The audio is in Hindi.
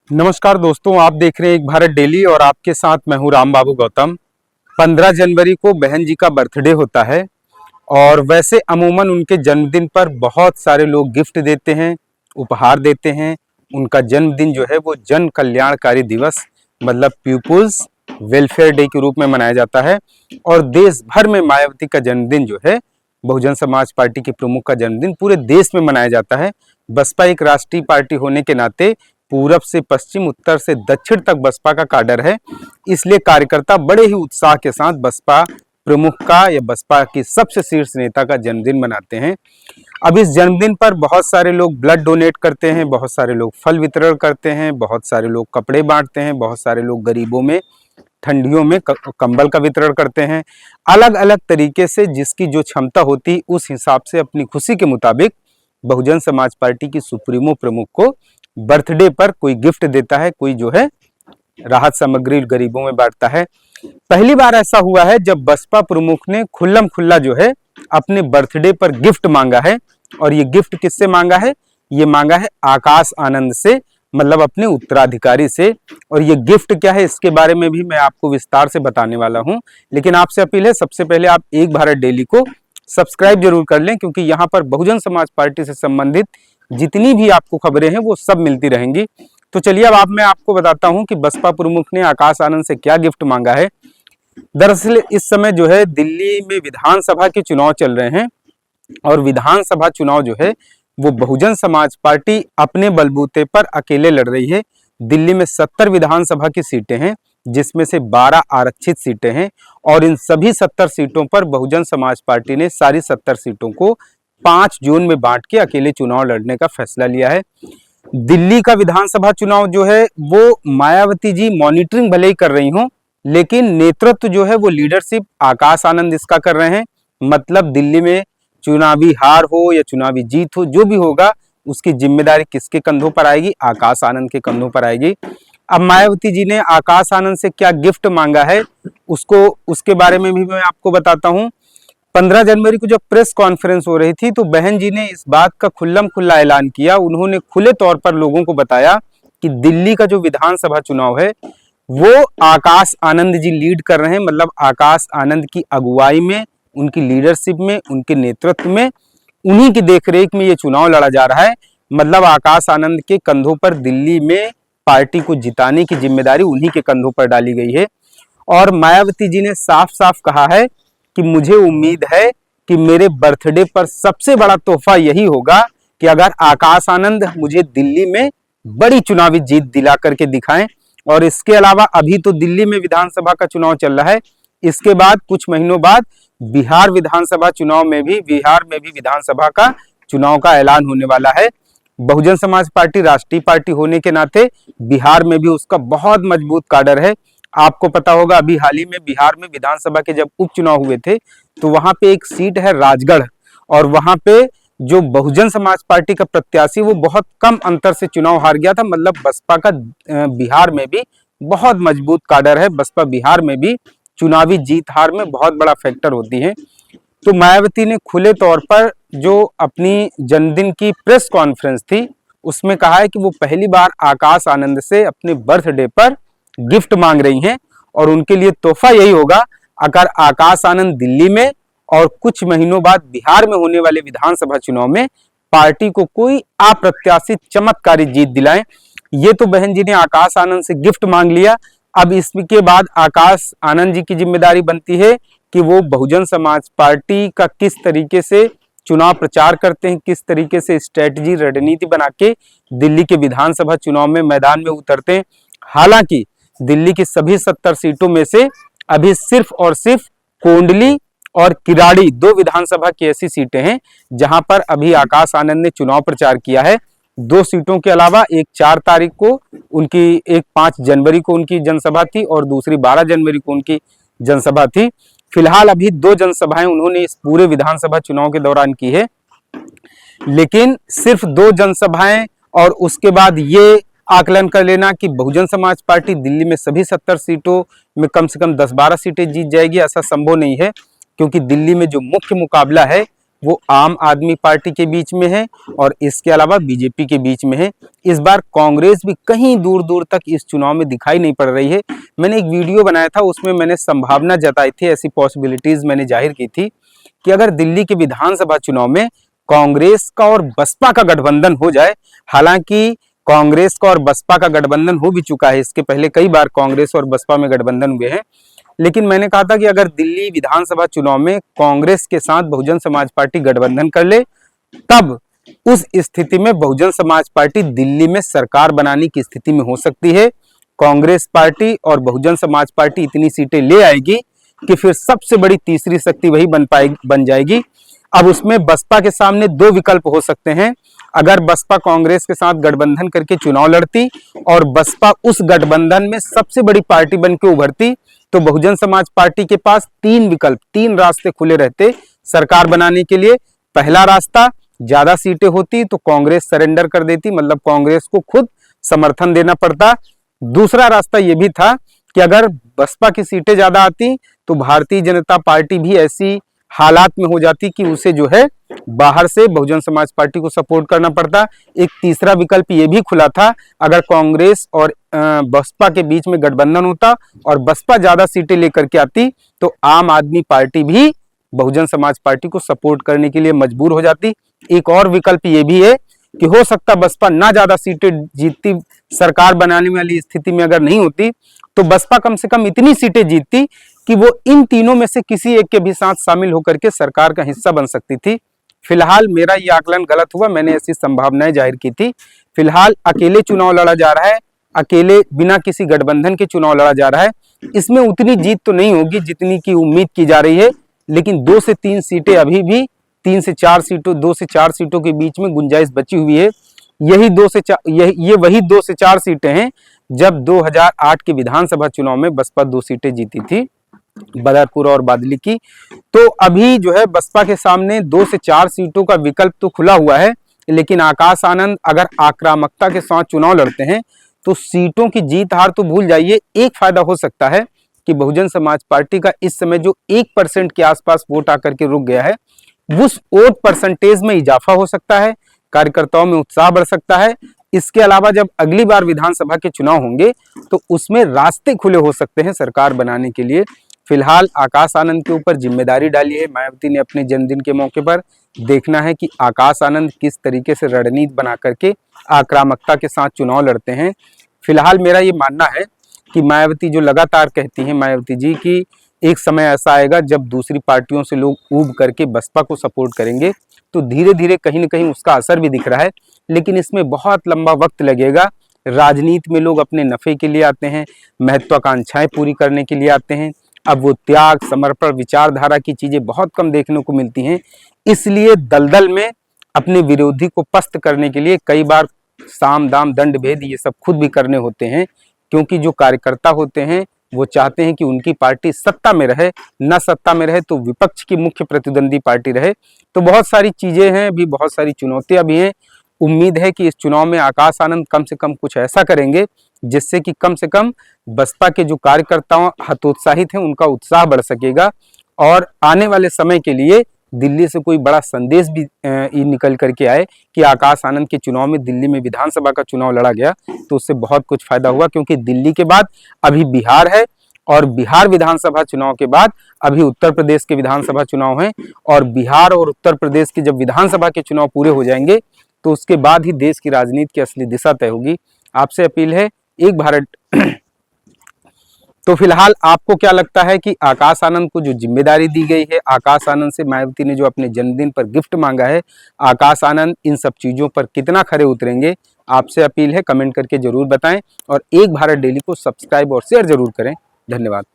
नमस्कार दोस्तों, आप देख रहे हैं एक भारत डेली और आपके साथ मैं हूं राम बाबू गौतम। 15 जनवरी को बहन जी का बर्थडे होता है और वैसे अमूमन उनके जन्मदिन पर बहुत सारे लोग गिफ्ट देते हैं, उपहार देते हैं। उनका जन्मदिन जो है वो जन कल्याणकारी दिवस मतलब पीपुल्स वेलफेयर डे के रूप में मनाया जाता है। और देश भर में मायावती का जन्मदिन जो है, बहुजन समाज पार्टी के प्रमुख का जन्मदिन पूरे देश में मनाया जाता है। बसपा एक राष्ट्रीय पार्टी होने के नाते पूरब से पश्चिम, उत्तर से दक्षिण तक बसपा का काडर है, इसलिए कार्यकर्ता बड़े ही उत्साह के साथ बसपा प्रमुख का या बसपा की सबसे शीर्ष नेता का जन्मदिन मनाते हैं। अब इस जन्मदिन पर बहुत सारे लोग ब्लड डोनेट करते हैं, बहुत सारे लोग फल वितरण करते हैं, बहुत सारे लोग कपड़े बांटते हैं, बहुत सारे लोग गरीबों में ठंडियों में कंबल का वितरण करते हैं। अलग अलग तरीके से जिसकी जो क्षमता होती उस हिसाब से अपनी खुशी के मुताबिक बहुजन समाज पार्टी की सुप्रीमो प्रमुख को बर्थडे पर कोई गिफ्ट देता है, कोई जो है राहत सामग्री गरीबों में बांटता है। पहली बार ऐसा हुआ है जब बसपा प्रमुख ने खुल्लम खुल्ला जो है अपने बर्थडे पर गिफ्ट मांगा है। और ये गिफ्ट किससे मांगा है? ये मांगा है आकाश आनंद से, मतलब अपने उत्तराधिकारी से। और ये गिफ्ट क्या है इसके बारे में भी मैं आपको विस्तार से बताने वाला हूं, लेकिन आपसे अपील है सबसे पहले आप एक भारत डेली को सब्सक्राइब जरूर कर लें, क्योंकि यहाँ पर बहुजन समाज पार्टी से संबंधित जितनी भी आपको खबरें हैं वो सब मिलती रहेंगी। तो चलिए अब मैं आपको बताता हूं कि बसपा प्रमुख ने आकाश आनंद से क्या गिफ्ट मांगा है। दरअसल इस समय जो है दिल्ली में विधानसभा के चुनाव चल रहे हैं और विधानसभा चुनाव जो है वो बहुजन समाज पार्टी अपने बलबूते पर अकेले लड़ रही है। दिल्ली में 70 विधानसभा की सीटें हैं, जिसमें से 12 आरक्षित सीटें हैं और इन सभी 70 सीटों पर बहुजन समाज पार्टी ने सारी 70 सीटों को 5 जोन में बांट के अकेले चुनाव लड़ने का फैसला लिया है। दिल्ली का विधानसभा चुनाव जो है वो मायावती जी मॉनिटरिंग भले ही कर रही हों, लेकिन नेतृत्व जो है वो लीडरशिप आकाश आनंद इसका कर रहे हैं। मतलब दिल्ली में चुनावी हार हो या चुनावी जीत हो, जो भी होगा उसकी जिम्मेदारी किसके कंधों पर आएगी? आकाश आनंद के कंधों पर आएगी। अब मायावती जी ने आकाश आनंद से क्या गिफ्ट मांगा है उसके बारे में भी मैं आपको बताता हूं। 15 जनवरी को जब प्रेस कॉन्फ्रेंस हो रही थी तो बहन जी ने इस बात का खुल्लम खुल्ला ऐलान किया। उन्होंने खुले तौर पर लोगों को बताया कि दिल्ली का जो विधानसभा चुनाव है वो आकाश आनंद जी लीड कर रहे हैं। मतलब आकाश आनंद की अगुवाई में, उनकी लीडरशिप में, उनके नेतृत्व में, उन्हीं की देखरेख में ये चुनाव लड़ा जा रहा है। मतलब आकाश आनंद के कंधों पर दिल्ली में पार्टी को जिताने की जिम्मेदारी उन्हीं के कंधों पर डाली गई है। और मायावती जी ने साफ साफ कहा है कि मुझे उम्मीद है कि मेरे बर्थडे पर सबसे बड़ा तोहफा यही होगा कि अगर आकाश आनंद मुझे दिल्ली में बड़ी चुनावी जीत दिला करके दिखाएं। और इसके अलावा अभी तो दिल्ली में विधानसभा का चुनाव चल रहा है, इसके बाद कुछ महीनों बाद बिहार विधानसभा चुनाव में भी विधानसभा का चुनाव का ऐलान होने वाला है। बहुजन समाज पार्टी राष्ट्रीय पार्टी होने के नाते बिहार में भी उसका बहुत मजबूत काडर है। आपको पता होगा अभी हाल ही में बिहार में विधानसभा के जब उपचुनाव हुए थे तो वहां पे एक सीट है राजगढ़, और वहां पे जो बहुजन समाज पार्टी का प्रत्याशी वो बहुत कम अंतर से चुनाव हार गया था। मतलब बसपा का बिहार में भी बहुत मजबूत काडर है। बसपा बिहार में भी चुनावी जीत हार में बहुत बड़ा फैक्टर होती है। तो मायावती ने खुले तौर पर जो अपनी जन्मदिन की प्रेस कॉन्फ्रेंस थी उसमें कहा है कि वो पहली बार आकाश आनंद से अपने बर्थडे पर गिफ्ट मांग रही हैं और उनके लिए तोहफा यही होगा अगर आकाश आनंद दिल्ली में और कुछ महीनों बाद बिहार में होने वाले विधानसभा चुनाव में पार्टी को कोई अप्रत्याशित चमत्कारी जीत दिलाएं। ये तो बहन जी ने आकाश आनंद से गिफ्ट मांग लिया। अब इसके बाद आकाश आनंद जी की जिम्मेदारी बनती है कि वो बहुजन समाज पार्टी का किस तरीके से चुनाव प्रचार करते हैं, किस तरीके से स्ट्रेटजी रणनीति बना के दिल्ली के विधानसभा चुनाव में मैदान में उतरते हैं। हालांकि दिल्ली की सभी 70 सीटों में से अभी सिर्फ और सिर्फ कोंडली और किराड़ी 2 विधानसभा की ऐसी सीटें हैं जहां पर अभी आकाश आनंद ने चुनाव प्रचार किया है। 2 सीटों के अलावा एक 4 तारीख को उनकी, एक 5 जनवरी को उनकी जनसभा थी और दूसरी 12 जनवरी को उनकी जनसभा थी। फिलहाल अभी 2 जनसभाएं उन्होंने इस पूरे विधानसभा चुनाव के दौरान की है, लेकिन सिर्फ 2 जनसभाएं और उसके बाद ये आकलन कर लेना कि बहुजन समाज पार्टी दिल्ली में सभी 70 सीटों में कम से कम 10-12 सीटें जीत जाएगी, ऐसा संभव नहीं है। क्योंकि दिल्ली में जो मुख्य मुकाबला है वो आम आदमी पार्टी के बीच में है और इसके अलावा बीजेपी के बीच में है। इस बार कांग्रेस भी कहीं दूर दूर तक इस चुनाव में दिखाई नहीं पड़ रही है। मैंने एक वीडियो बनाया था, उसमें मैंने संभावना जताई थी, ऐसी पॉसिबिलिटीज मैंने जाहिर की थी कि अगर दिल्ली के विधानसभा चुनाव में कांग्रेस का और बसपा का गठबंधन हो जाए, हालांकि कांग्रेस का और बसपा का गठबंधन हो भी चुका है, इसके पहले कई बार कांग्रेस और बसपा में गठबंधन हुए हैं, लेकिन मैंने कहा था कि अगर दिल्ली विधानसभा चुनाव में कांग्रेस के साथ बहुजन समाज पार्टी गठबंधन कर ले, तब उस स्थिति में बहुजन समाज पार्टी दिल्ली में सरकार बनाने की स्थिति में हो सकती है। कांग्रेस पार्टी और बहुजन समाज पार्टी इतनी सीटें ले आएगी कि फिर सबसे बड़ी तीसरी शक्ति वही बन जाएगी। अब उसमें बसपा के सामने दो विकल्प हो सकते हैं। अगर बसपा कांग्रेस के साथ गठबंधन करके चुनाव लड़ती और बसपा उस गठबंधन में सबसे बड़ी पार्टी बन के उभरती, तो बहुजन समाज पार्टी के पास तीन विकल्प, तीन रास्ते खुले रहते सरकार बनाने के लिए। पहला रास्ता, ज्यादा सीटें होती तो कांग्रेस सरेंडर कर देती, मतलब कांग्रेस को खुद समर्थन देना पड़ता। दूसरा रास्ता यह भी था कि अगर बसपा की सीटें ज्यादा आती तो भारतीय जनता पार्टी भी ऐसी हालात में हो जाती कि उसे जो है बाहर से बहुजन समाज पार्टी को सपोर्ट करना पड़ता। एक तीसरा विकल्प ये भी खुला था, अगर कांग्रेस और बसपा के बीच में गठबंधन होता और बसपा ज्यादा सीटें लेकर के आती तो आम आदमी पार्टी भी बहुजन समाज पार्टी को सपोर्ट करने के लिए मजबूर हो जाती। एक और विकल्प ये भी है कि हो सकता बसपा ना ज्यादा सीटें जीतती, सरकार बनाने वाली स्थिति में अगर नहीं होती तो बसपा कम से कम इतनी सीटें जीतती कि वो इन तीनों में से किसी एक के भी साथ शामिल होकर के सरकार का हिस्सा बन सकती थी। फिलहाल मेरा ये आकलन गलत हुआ, मैंने ऐसी संभावनाएं जाहिर की थी। फिलहाल अकेले चुनाव लड़ा जा रहा है, अकेले बिना किसी गठबंधन के चुनाव लड़ा जा रहा है। इसमें उतनी जीत तो नहीं होगी जितनी की उम्मीद की जा रही है, लेकिन 2 से 3 सीटें अभी भी 3 से 4 सीटों 2 से 4 सीटों के बीच में गुंजाइश बची हुई है। यही 2 से 4 ये वही 2 से 4 सीटें हैं जब 2008 के विधानसभा चुनाव में बसपा 2 सीटें जीती थी, बदरपुर और बादली की। तो अभी जो है बसपा के सामने 2 से 4 सीटों का विकल्प तो खुला हुआ है, लेकिन आकाश आनंद अगर आक्रामकता के साथ चुनाव लड़ते हैं तो सीटों की जीत हार तो भूल जाइए। एक फायदा हो सकता है कि बहुजन समाज पार्टी का इस समय जो 1% के आसपास वोट आकर के रुक गया है, उस वोट परसेंटेज में इजाफा हो सकता है, कार्यकर्ताओं में उत्साह बढ़ सकता है। इसके अलावा जब अगली बार विधानसभा के चुनाव होंगे तो उसमें रास्ते खुले हो सकते हैं सरकार बनाने के लिए। फिलहाल आकाश आनंद के ऊपर जिम्मेदारी डाली है मायावती ने अपने जन्मदिन के मौके पर। देखना है कि आकाश आनंद किस तरीके से रणनीति बना करके आक्रामकता के साथ चुनाव लड़ते हैं। फिलहाल मेरा ये मानना है कि मायावती जो लगातार कहती हैं मायावती जी की एक समय ऐसा आएगा जब दूसरी पार्टियों से लोग ऊब करके बसपा को सपोर्ट करेंगे, तो धीरे धीरे कहीं ना कहीं उसका असर भी दिख रहा है, लेकिन इसमें बहुत लंबा वक्त लगेगा। राजनीति में लोग अपने नफे के लिए आते हैं, महत्वाकांक्षाएं पूरी करने के लिए आते हैं। अब वो त्याग, समर्पण, विचारधारा की चीजें बहुत कम देखने को मिलती हैं। इसलिए दलदल में अपने विरोधी को पस्त करने के लिए कई बार साम दाम दंड भेद ये सब खुद भी करने होते हैं, क्योंकि जो कार्यकर्ता होते हैं वो चाहते हैं कि उनकी पार्टी सत्ता में रहे, न सत्ता में रहे तो विपक्ष की मुख्य प्रतिद्वंदी पार्टी रहे। तो बहुत सारी चीजें हैं, भी बहुत सारी चुनौतियां भी हैं। उम्मीद है कि इस चुनाव में आकाश आनंद कम से कम कुछ ऐसा करेंगे जिससे कि कम से कम बसपा के जो कार्यकर्ताओं हतोत्साहित हैं उनका उत्साह बढ़ सकेगा और आने वाले समय के लिए दिल्ली से कोई बड़ा संदेश भी निकल करके आए कि आकाश आनंद के चुनाव में दिल्ली में विधानसभा का चुनाव लड़ा गया तो उससे बहुत कुछ फायदा हुआ, क्योंकि दिल्ली के बाद अभी बिहार है और बिहार विधानसभा चुनाव के बाद अभी उत्तर प्रदेश के विधानसभा चुनाव हैं और बिहार और उत्तर प्रदेश के जब विधानसभा के चुनाव पूरे हो जाएंगे तो उसके बाद ही देश की राजनीति की असली दिशा तय होगी। आपसे अपील है एक भारत। तो फिलहाल आपको क्या लगता है कि आकाश आनंद को जो जिम्मेदारी दी गई है, आकाश आनंद से मायावती ने जो अपने जन्मदिन पर गिफ्ट मांगा है, आकाश आनंद इन सब चीजों पर कितना खरे उतरेंगे? आपसे अपील है कमेंट करके जरूर बताएं और एक भारत डेली को सब्सक्राइब और शेयर जरूर करें। धन्यवाद।